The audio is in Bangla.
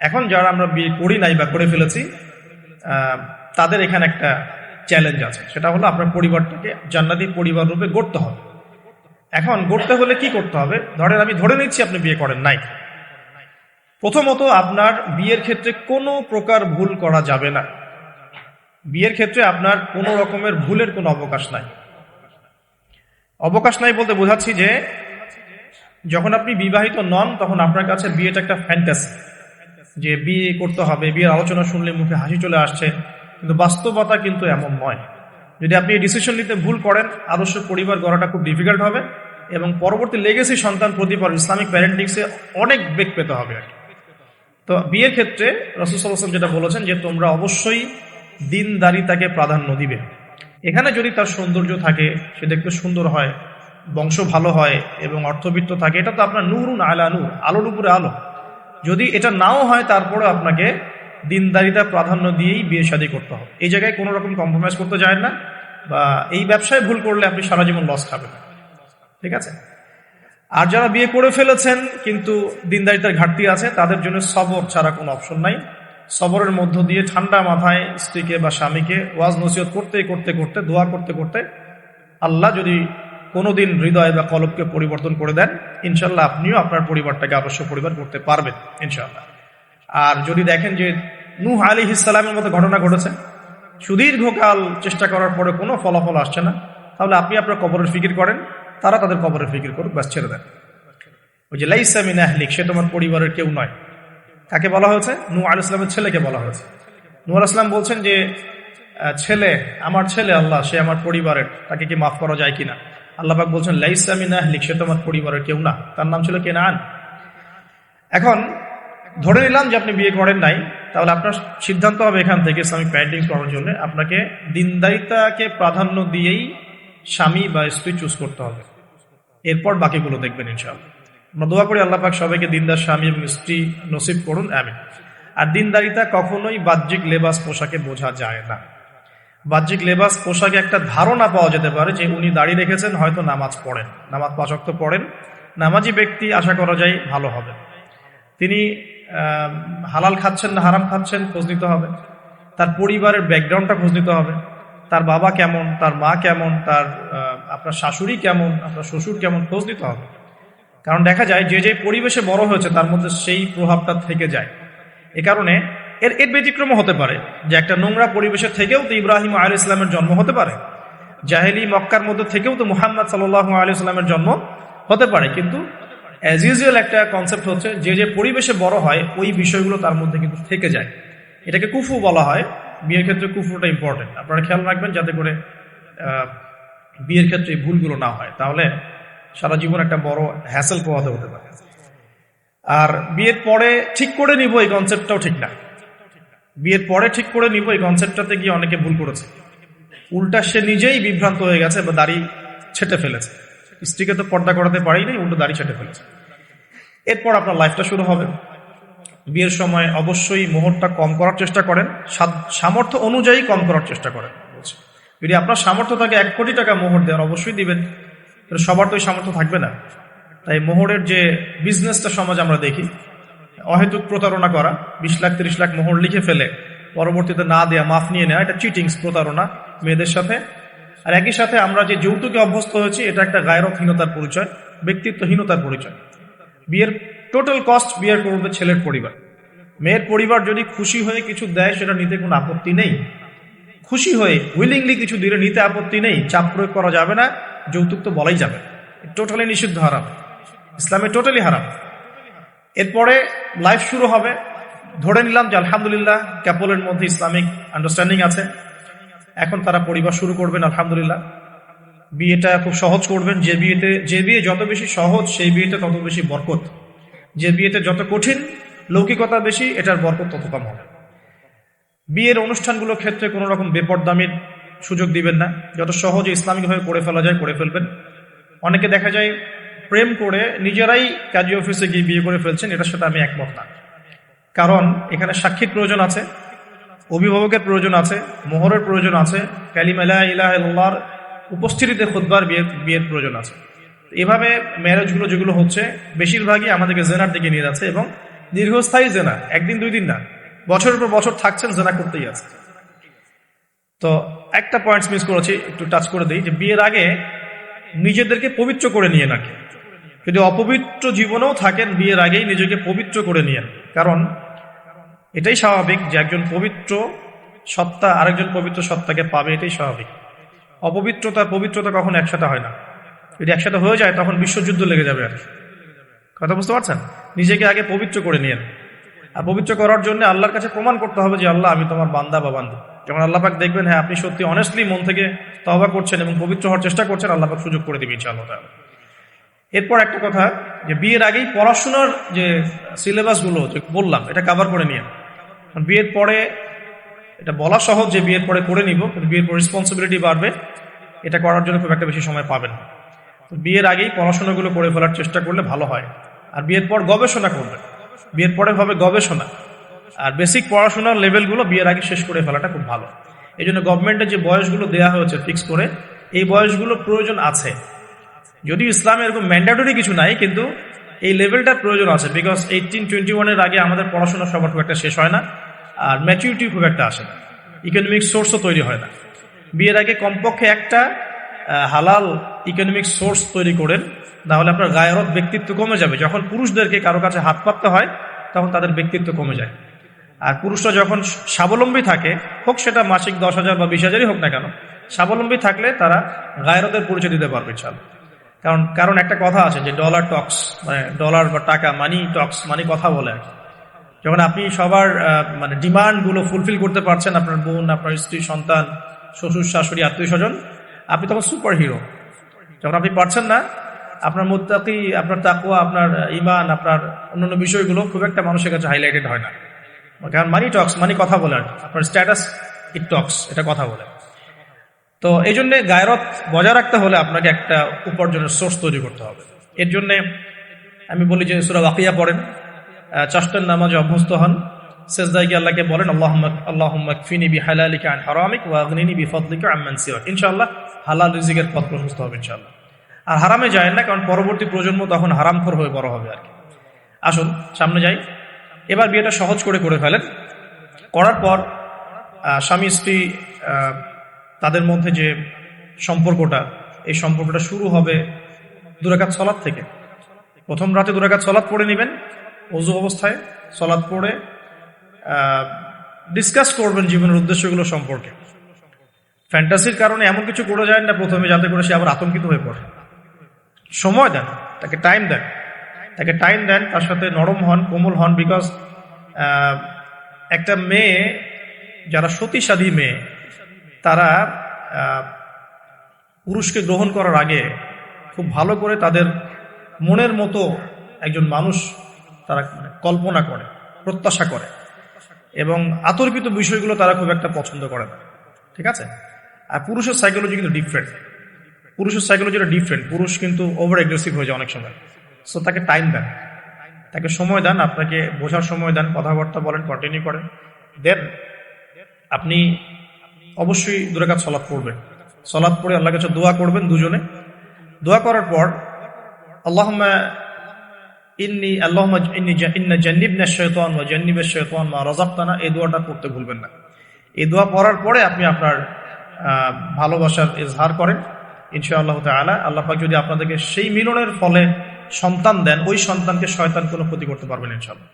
এখন যারা আমরা বিয়ে করি নাই বা করে ফেলেছি, তাদের এখানে একটা চ্যালেঞ্জ আছে, সেটা হলো আপনার পরিবারটাকে জান্নাতি পরিবার রূপে গড়তে হবে। এখন গড়তে হলে কি করতে হবে? ধরেন আমি ধরে নিচ্ছি আপনি বিয়ে করেন নাই। প্রথমত আপনার বিয়ের ক্ষেত্রে কোনো প্রকার ভুল করা যাবে না। বিয়ের ক্ষেত্রে আপনার কোনো রকমের ভুলের কোনো অবকাশ নাই। অবকাশ নাই বলতে বোঝাচ্ছি যে যখন আপনি বিবাহিত নন তখন আপনার কাছে বিয়েটা একটা ফ্যান্টাসি, যে বিয়ে করতে হবে, বিয়ের আলোচনা শুনলে মুখে হাসি চলে আসছে, কিন্তু বাস্তবতা কিন্তু এমন নয়। যদি আপনি এই ডিসিশন নিতে ভুল করেন, আদর্শ পরিবার গড়াটা খুব ডিফিকাল্ট হবে এবং পরবর্তী লেগেসি সন্তান প্রতিপাল ইসলামিক প্যারেন্টিংসে অনেক বেগ পেতে হবে আর কি। তো বিয়ের ক্ষেত্রে রাসূল সাল্লাল্লাহু আলাইহি ওয়াসাল্লাম যেটা বলেছেন যে তোমরা অবশ্যই দিনদারিতাকে প্রাধান্য দিবে। এখানে যদি তার সৌন্দর্য থাকে, সে দেখতে সুন্দর হয়, বংশ ভালো হয় এবং অর্থবিত্ত থাকে, এটা তো আপনার নূরুন আলা নূর, আলোর উপরে আলো। যদি এটা নাও হয় তারপরে আপনাকে দিনদারিতা প্রাধান্য দিয়েই বিয়ে শাদী করতে হবে। এই জায়গায় কোনো রকম কম্প্রোমাইজ করতে যায় না, বা এই ব্যবসায় ভুল করলে আপনি সারা জীবন লস খাবেন, ঠিক আছে? আর যারা বিয়ে করে ফেলেছেন কিন্তু দিনদারিতার ঘাটতি আছে, তাদের জন্য সবর ছাড়া কোনো অপশন নাই। সবরের মধ্য দিয়ে ঠান্ডা মাথায় স্ত্রীকে বা স্বামীকে ওয়াজ নসিহত করতে করতে করতে, দোয়া করতে করতে, আল্লাহ যদি কোনোদিন হৃদয় বা কলবকে পরিবর্তন করে দেন, ইনশাল্লাহ আপনিও আপনার পরিবারটাকে আদর্শ পরিবার করতে পারবেন ইনশাল্লাহ। আর যদি দেখেন যে নূহ আলাইহিস সালামের মতো ঘটনা ঘটেছে, সুদীর্ঘকাল চেষ্টা করার পরে কোনো ফলাফল আসছে না, তাহলে আপনি আপনার কবরের ফিকির করেন, তারা তাদের কবরের ফিকির করুক, ব্যাস ছেড়ে দেন। ওই যে লাইসা মিন আহলিক, সে তোমার পরিবারের কেউ নয়। কাকে বলা হয়েছে? নূহ আলাইহিস সালামের ছেলেকে বলা হয়েছে। নূহ আলাইহিস সালাম বলছেন যে ছেলে, আমার ছেলে আল্লাহ, সে আমার পরিবারের, তাকে কি মাফ করা যায় কিনা? আল্লাহ পাক বলছেন লাইসা মিন আহলিক, সে তোমার পরিবারের কেউ না। তার নাম ছিল কেনান। এখন ধরে নিলাম যে আপনি বিয়ে করেন নাই, তাহলে আপনার সিদ্ধান্ত হবে এখান থেকে ইসলামিক প্যারেন্টিং করার জন্য আপনাকে দিনদারিতাকে প্রাধান্য দিয়েই স্বামী বা স্ত্রী চুজ করতে হবে। এরপর বাকিগুলো দেখবেন ইনশাআল্লাহ। আমরা দোয়া করি আল্লাহ পাক সবাইকে দিনদার স্বামী এবং স্ত্রী নসিব করুন, আমিন। আর দিনদারিতা কখনোই বাহ্যিক লেবাস পোশাকে বোঝা যায় না। বাহ্যিক লেবাস পোশাকে একটা ধারণা পাওয়া যেতে পারে যে উনি দাড়ি রেখেছেন, হয়তো নামাজ পড়েন, নামাজ 5 ওয়াক্ত পড়েন, নামাজি ব্যক্তি, আশা করা যায় ভালো হবে। তিনি হালাল খাচ্ছেন না হারাম খাচ্ছেন খোঁজ নিতে হবে, তার পরিবারের ব্যাকগ্রাউন্ডটা খোঁজ নিতে হবে, তার বাবা কেমন, তার মা কেমন, তার আপনার শাশুড়ি কেমন, আপনার শ্বশুর কেমন, খোঁজ নিতে হবে। কারণ দেখা যায় যে যে পরিবেশে বড় হয়েছে তার মধ্যে সেই প্রভাবটা থেকে যায়। এ কারণে এর ব্যতিক্রমও হতে পারে যে একটা নোংরা পরিবেশের থেকেও তো ইব্রাহিম আলাইহিস সালামের জন্ম হতে পারে, জাহেলি মক্কার মধ্যে থেকেও তো মুহাম্মদ সাল্লাল্লাহু আলাইহি সাল্লামের জন্ম হতে পারে। কিন্তু অ্যাজ ইউজুয়াল একটা কনসেপ্ট হচ্ছে যে যে পরিবেশে বড় হয় ওই বিষয়গুলো তার মধ্যে কিন্তু থেকে যায়। এটাকে কুফু বলা হয়। বিয়ের ক্ষেত্রে কুফুটা ইম্পর্টেন্ট, আপনারা খেয়াল রাখবেন যাতে করে বিয়ের ক্ষেত্রে এই ভুলগুলো না হয়, তাহলে সারা জীবন একটা বড় হ্যাসেল পোহাতে হতে পারে। আর বিয়ের পরে ঠিক করে নিব এই কনসেপ্টটাও ঠিক না। বিয়ের পরে ঠিক করে নিব এই কনসেপ্টটাতে গিয়ে অনেকে ভুল করেছে, উল্টা সে নিজেই বিভ্রান্ত হয়ে গেছে বা দাড়ি ছেটে ফেলেছে। স্ত্রীকে তো পর্দা করাতে পারেই নাই, উল্টো দাড়ি ছেটে ফেলেছে। এরপর আপনার লাইফটা শুরু হবে। বিয়ের সময় অবশ্যই মোহরটা কম করার চেষ্টা করেন, সামর্থ্য অনুযায়ী কম করার চেষ্টা করেন। যদি আপনার সামর্থ্য থাকে 1 কোটি টাকা মোহর দেওয়ার, অবশ্যই দিবেন, কিন্তু সবার তো সামর্থ্য থাকবে না। তাই মোহরের যে বিজনেসটা সমাজ আমরা দেখি, অহেতুক প্রতারণা করা, 20 লাখ 30 লাখ মোহর লিখে ফেলে পরবর্তীতে না দেয়া, মাফ নিয়ে নেওয়া, এটা চিটিংস, প্রতারণা মেয়েদের সাথে। আর একই সাথে আমরা যে যৌতুকে অভ্যস্ত হয়েছি, এটা একটা গায়রতহীনতার পরিচয়, ব্যক্তিত্বহীনতার পরিচয়। বিয়ের টোটাল কস্ট বিয়ের করবে ছেলের পরিবার। মেয়ের পরিবার যদি খুশি হয়ে কিছু দেয় সেটা নিতে কোনো আপত্তি নেই, খুশি হয়ে উইলিংলি কিছু দিলে নিতে আপত্তি নেই, চাপ প্রয়োগ করা যাবে না, যৌতুক তো বলাই যাবে, টোটালি নিষিদ্ধ, হারাম, ইসলামে টোটালি হারাম। এরপরে লাইফ শুরু হবে। ধরে নিলাম যে আলহামদুলিল্লাহ কাপলের মধ্যে ইসলামিক আন্ডারস্ট্যান্ডিং আছে, এখন তারা পরিবার শুরু করবেন আলহামদুলিল্লাহ। বিয়েটা খুব সহজ করবেন। যে বিয়ে যত বেশি সহজ সেই বিয়েতে তত বেশি বরকত, যে বিয়েতে যত কঠিন, লৌকিকতা বেশি, এটার বরকত তত কম হবে। বিয়ের অনুষ্ঠানগুলোর ক্ষেত্রে কোনো রকম বেপরদামির সুযোগ দিবেন না, যত সহজে ইসলামিকভাবে করে ফেলা যায় করে ফেলবেন। অনেকে দেখা যায় প্রেম করে নিজেরাই কাজী অফিসে গিয়ে বিয়ে করে ফেলছেন, এটার সাথে আমি একমত না। কারণ এখানে সাক্ষীর প্রয়োজন আছে, অভিভাবকের প্রয়োজন আছে, মোহরের প্রয়োজন আছে, কালিমা লা ইলাহা ইল্লাল্লাহর উপস্থিতিতে খুতবার বিয়ের প্রয়োজন আছে। এভাবে ম্যারেজগুলো যেগুলো হচ্ছে বেশিরভাগই আমাদেরকে জেনার দিকে নিয়ে যাচ্ছে এবং দীর্ঘস্থায়ী জেনা, একদিন দুই দিন না, বছরের পর বছর থাকছেন জেনা করতেই আছে। তো একটা পয়েন্টস মিস করেছি, একটু টাচ করে দিই, যে বিয়ের আগে নিজেদেরকে পবিত্র করে নিয়ে নাকি, যদি অপবিত্র জীবনেও থাকেন বিয়ের আগেই নিজেকে পবিত্র করে নিয়েন। কারণ এটাই স্বাভাবিক যে একজন পবিত্র সত্তা আরেকজন পবিত্র সত্তাকে পাবে, এটাই স্বাভাবিক। অপবিত্রতা পবিত্রতা কখনো একসাথে হয় না, যদি একসাথে হয়ে যায় তখন বিশ্বযুদ্ধ লেগে যাবে। আর কথা বুঝতে পারছেন? নিজেকে আগে পবিত্র করে নিয়েন। আর পবিত্র করার জন্য আল্লাহর কাছে প্রমাণ করতে হবে যে আল্লাহ আমি তোমার বান্দা বা বান্দী। যখন আল্লাহ পাক দেখবেন হ্যাঁ আপনি সত্যি অনেস্টলি মন থেকে তওবা করছেন এবং পবিত্র হওয়ার চেষ্টা করছেন, আল্লাহ পাক সুযোগ করে দিবে ইনশাআল্লাহ তাআলা। এরপর একটা কথা, যে বিয়ের আগেই পড়াশোনার যে সিলেবাস গুলো যে বললাম এটা কভার করে নিয়ে, বিয়ের পরে এটা বলা সহজ যে বিয়ের পরে করে নিব, কিন্তু বিয়ের পর রেসপন্সিবিলিটি বাড়বে, এটা করার জন্য খুব একটা বেশি সময় পাবেন না। তো বিয়ের আগেই পড়াশোনাগুলো করে ফেলার চেষ্টা করলে ভালো হয়। আর বিয়ের পর গবেষণা করবেন, বিয়ের পরে হবে গবেষণা, আর বেসিক পড়াশোনার লেভেলগুলো বিয়ের আগে শেষ করে ফেলাটা খুব ভালো। এই জন্য গভর্নমেন্টের যে বয়সগুলো দেওয়া হয়েছে ফিক্স করে, এই বয়সগুলো প্রয়োজন আছে। যদিও ইসলামে এরকম ম্যান্ডেটরি কিছু নাই, কিন্তু এই লেভেলটার প্রয়োজন আছে। বিকজ 18-21 আগে আমাদের পড়াশোনা সবার খুব একটা শেষ হয় না, আর ম্যাচুরিটি খুব একটা আসে না, ইকোনমিক সোর্সও তৈরি হয় না। বিয়ের আগে কমপক্ষে একটা হালাল ইকোনমিক সোর্স তৈরি করেন, তাহলে আপনার গায়রত ব্যক্তিত্ব কমে যাবে। যখন পুরুষদেরকে কারো কাছে হাত পাততে হয় তখন তাদের ব্যক্তিত্ব কমে যায়। আর পুরুষরা যখন স্বাবলম্বী থাকে, হোক সেটা মাসিক 10,000 বা 20,000-ই হোক না কেন, স্বাবলম্বী থাকলে তারা গায়রতের পরিচয় দিতে পারবে ইনশাআল্লাহ। কারণ একটা কথা আছে যে ডলার টক্স, মানে ডলার বা টাকা, মানি টক্স, মানে কথা বলে। যখন আপনি সবার মানে ডিমান্ড গুলো ফুলফিল করতে পারছেন, আপনার বোন, আপনার স্ত্রী, সন্তান, শ্বশুর শাশুড়ি, আত্মীয় স্বজন, আপনি তখন সুপার হিরো। যখন আপনি পারছেন না, আপনার মুত্তাকি, আপনার তাকওয়া, আপনার ঈমান, আপনার অন্যান্য বিষয়গুলো খুব একটা মানুষের কাছে হাইলাইটেড হয় না। কারণ মানি টক্স, মানে কথা বলে, আপনার স্ট্যাটাস ইট টক্স, এটা কথা বলে। তো এই জন্য গায়রত বজায় রাখতে হলে আপনাকে একটা উপার্জনের সোর্স তৈরি করতে হবে। এর জন্য আমি বলি যে সূরা ওয়াকিয়া পড়েন, চারটার নামাজে অভ্যস্ত হন, সেজদায় গিয়ে আল্লাহকে বলেন আল্লাহুম্মা কফিনি বিহালালিকা আন হারামিক ওয়া আগনিনি বিফাদলিকা আম্মান সিওয়াক। ইনশাআল্লাহ হালাল রিজিকের পথ প্রশস্ত হবে ইনশাআল্লাহ। আর হারামে যায় না, কারণ পরবর্তী প্রজন্ম তখন হারামখোর হয়ে বড় হবে আর কি। আসুন সামনে যাই। এবার বিয়েটা সহজ করে ফেলেন। করার পর স্বামী স্ত্রী তাদের মধ্যে যে সম্পর্কটা, এই সম্পর্কটা শুরু হবে 2 রাকাত সালাত থেকে। প্রথম রাতে 2 রাকাত সালাত পড়ে নেবেন ওযু অবস্থায়, সালাত পড়ে ডিসকাস করবেন জীবনের উদ্দেশ্যগুলো সম্পর্কে। ফ্যান্টাসির কারণে এমন কিছু করে যায় না প্রথমে, যাতে করে সে আবার আতঙ্কিত হয়ে পড়ে। সময় দেন, তাকে টাইম দেন, তার সাথে নরম হন, কোমল হন। বিকজ একটা মেয়ে, যারা সতীসাধী মেয়ে, তারা পুরুষকে গ্রহণ করার আগে খুব ভালো করে তাদের মনের মতো একজন মানুষ তারা কল্পনা করে, প্রত্যাশা করে, এবং আতর্কিত বিষয়গুলো তারা খুব একটা পছন্দ করে না। ঠিক আছে? আর পুরুষের সাইকোলজি কিন্তু ডিফারেন্ট। পুরুষ কিন্তু ওভার এগ্রেসিভ হয়ে যায় অনেক সময়। সো তাকে টাইম দেন, তাকে সময় দেন, আপনাকে বোঝার সময় দেন, কথাবার্তা বলেন, কন্টিনিউ করেন। দেন আপনি অবশ্যই 2 রাকাত সালাত পড়বেন। সালাত পড়ে আল্লাহর কাছে দোয়া করবেন দুজনে। দোয়া করার পর আল্লাহুম্মা ইন্না জান্নিবনা শাইতান ওয়া জান্নিবাশ শাইতান মা রাযাকতানা, এই দোয়াটা পড়তে ভুলবেন না। এই দোয়া পড়ার পরে আপনি আপনার ভালোবাসার ইজহার করেন ইনশাআল্লাহ তাআলা। আল্লাহ পাক যদি আপনাদেরকে সেই মিলনের ফলে সন্তান দেন, ওই সন্তানকে শয়তান কোনো ক্ষতি করতে পারবেন ইনশাআল্লাহ।